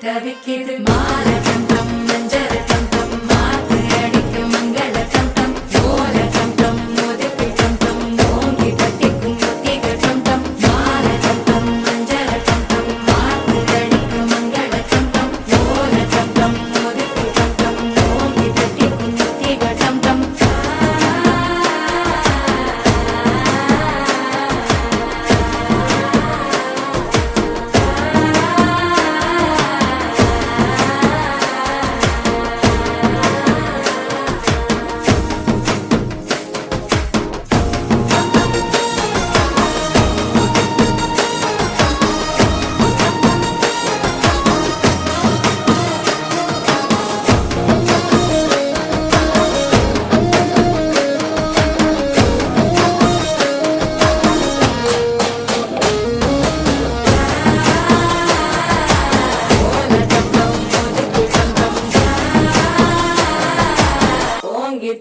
தவிக்கிது மால கண்டம் மஞ்சள் கண்டம் மாத்து அடிக்கும் மங்கள கண்டம் ஓல கண்டம் முதுகு கண்டம் ஓங்கி கட்டிக்கும் முத்திக கண்டம் மால கண்டம் மஞ்சள் கண்டம் மாத்து அடிக்கும் மங்கள கண்டம் ஓல கண்டம் முதுகு கண்டம் ஓங்கி கட்டிக்கும் முத்திக கண்டம்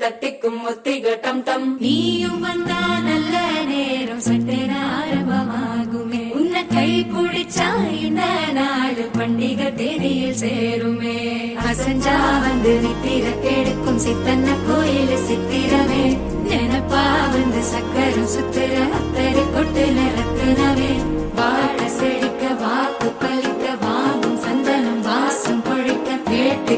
தட்டிக்கும் முத்திக டம் டம் நீயும் வந்தா நல்ல நேரம் சட்டென ஆரம்பமாகுமே உன்னை கை பிடிச்சா இந்த நாடு பண்டிகை தேதியில் சேருமே அசஞ்சா வந்து நித்திர கெடுக்கும் சித்தன்ன கோயில் சித்திரமே நினைப்பா வந்து சக்கரம் சுத்துற அத்தரை கொட்டு நிறத்துனவே வாழ செழிக்க வாக்கு பலிக்க வாங்கும் சந்தனம் வாசம் பொழிக்க கேட்டு